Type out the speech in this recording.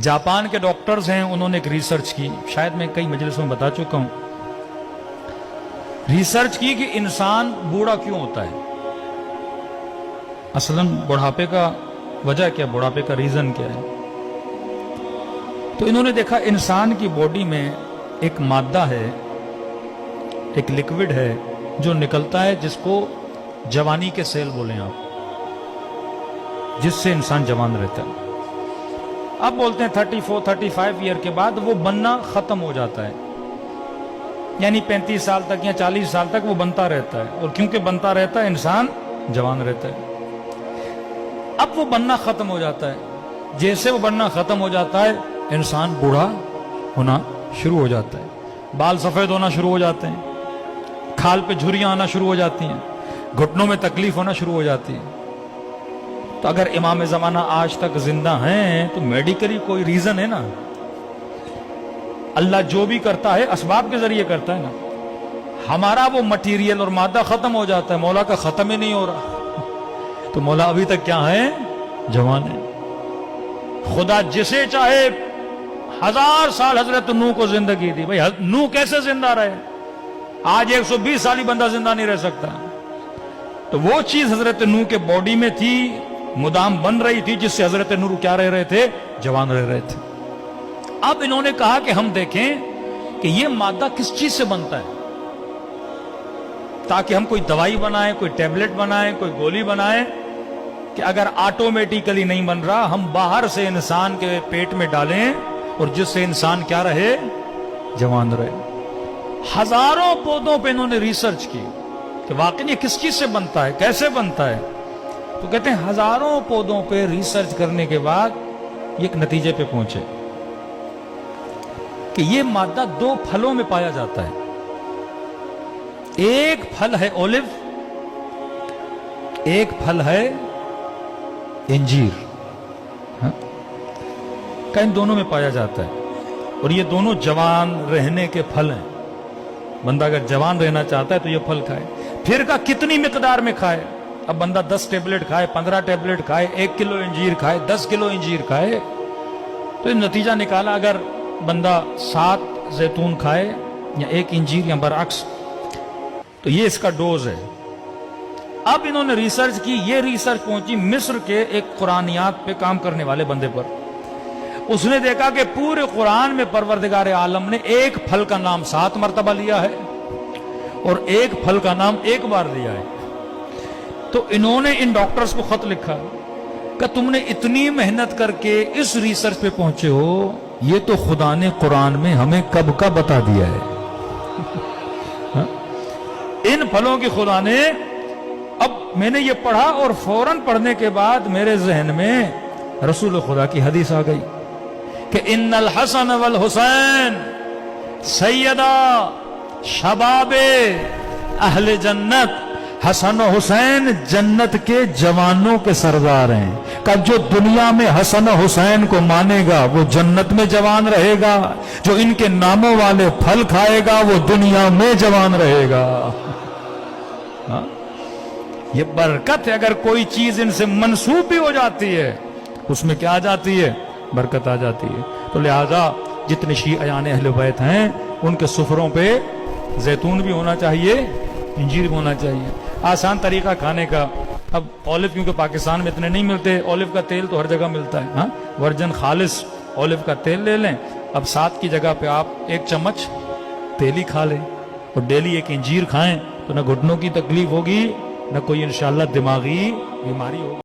Japan के doctors हैं, उन्होंने एक रिसर्च की, शायद मैं कई मजलिसों में बता चुका हूं, रिसर्च की कि इंसान बूढ़ा क्यों होता है, असलन बुढ़ापे का वजह क्या, बुढ़ापे का रीजन क्या है। तो इन्होंने देखा इंसान की बॉडी में एक मादा है, एक लिक्विड है जो निकलता है, जिसको जवानी के सेल बोलें आप, जिससे इंसान जवान रहता है। अब बोलते हैं 34-35 ईयर के बाद वो बनना खत्म हो जाता है, यानी 35 साल तक या 40 साल तक वो बनता रहता है, और क्योंकि बनता रहता है इंसान जवान रहता है। अब वो बनना खत्म हो जाता है, जैसे वो बनना खत्म हो जाता है इंसान बूढ़ा होना शुरू हो जाता है, बाल सफेद होना शुरू हो जाते हैं, खाल पे झुर्रियां आना शुरू हो जाती हैं, घुटनों में तकलीफ होना शुरू हो जाती है। तो अगर इमाम ज़माना आज तक जिंदा हैं तो मेडिकली कोई रीजन है ना, अल्लाह जो भी करता है असबाब के जरिए करता है ना। हमारा वो मटीरियल और मादा खत्म हो जाता है, मौला का खत्म ही नहीं हो रहा, तो मौला अभी तक क्या है, जवान है। खुदा जिसे चाहे 1000 साल हजरत नूह को जिंदगी दी, भाई नूह कैसे जिंदा रहे, आज 120 साल ही बंदा जिंदा नहीं रह सकता। तो वो चीज हजरत नूह के बॉडी में थी, मुदाम बन रही थी, जिससे हजरत नूह क्या रह रहे थे, जवान रह रहे थे। अब इन्होंने कहा कि हम देखें कि ये मादा किस चीज से बनता है, ताकि हम कोई दवाई बनाएं, कोई टैबलेट बनाएं, कोई गोली बनाएं, कि अगर ऑटोमेटिकली नहीं बन रहा, हम बाहर से इंसान के पेट में डालें और जिससे इंसान क्या रहे, जवान रहे। हजारों पौधों पे इन्होंने रिसर्च की कि वाकई ये किस चीज से बनता है, कैसे बनता है। तो कहते हैं हजारों पौधों पे रिसर्च करने के बाद ये एक नतीजे पे पहुंचे कि ये मादा 2 फलों में पाया जाता है। एक फल है ओलिव, एक फल है इंजीर, हाँ? इन दोनों में पाया जाता है, और ये दोनों जवान रहने के फल हैं। बंदा अगर जवान रहना चाहता है तो ये फल खाए। फिर का कितनी मिकदार में खाए, अब बंदा 10 टेबलेट खाए, 15 टेबलेट खाए, 1 किलो इंजीर खाए, 10 किलो इंजीर खाए, तो ये नतीजा निकाला अगर बंदा 7 जैतून खाए या 1 इंजीर या बरअक्स, तो ये इसका डोज है। अब इन्होंने रिसर्च की, ये रिसर्च पहुंची मिस्र के एक कुरानियात पे काम करने वाले बंदे पर। उसने देखा कि पूरे कुरान में परवरदिगार आलम ने एक फल का नाम 7 मरतबा लिया है और एक फल का नाम 1 बार लिया है। तो इन्होंने इन डॉक्टर्स को खत लिखा कि तुमने इतनी मेहनत करके इस रिसर्च पे पहुंचे हो, ये तो खुदा ने कुरान में हमें कब का बता दिया है। इन फलों की खुदा ने, अब मैंने ये पढ़ा और फौरन पढ़ने के बाद मेरे जहन में रसूल खुदा की हदीस आ गई कि इन्नल हसन वल हुसैन सैयदा शबाबे अहले जन्नत, हसन और हुसैन जन्नत के जवानों के सरदार हैं। का जो दुनिया में हसन और हुसैन को मानेगा वो जन्नत में जवान रहेगा, जो इनके नामों वाले फल खाएगा वो दुनिया में जवान रहेगा। हाँ? ये बरकत है, अगर कोई चीज इनसे मंसूब भी हो जाती है उसमें क्या आ जाती है, बरकत आ जाती है। तो लिहाजा जितने शीअयान अहले बैत हैं उनके सुफरों पे जैतून भी होना चाहिए, इंजीर भी होना चाहिए। आसान तरीका खाने का, अब ऑलिव क्योंकि पाकिस्तान में इतने नहीं मिलते, ऑलिव का तेल तो हर जगह मिलता है, हाँ? वर्जन खालिस ऑलिव का तेल ले लें। अब 7 की जगह पे आप 1 चम्मच तेल ही खा लें और डेली 1 इंजीर खाएं, तो न घुटनों की तकलीफ होगी, न कोई इंशाअल्लाह दिमागी बीमारी होगी।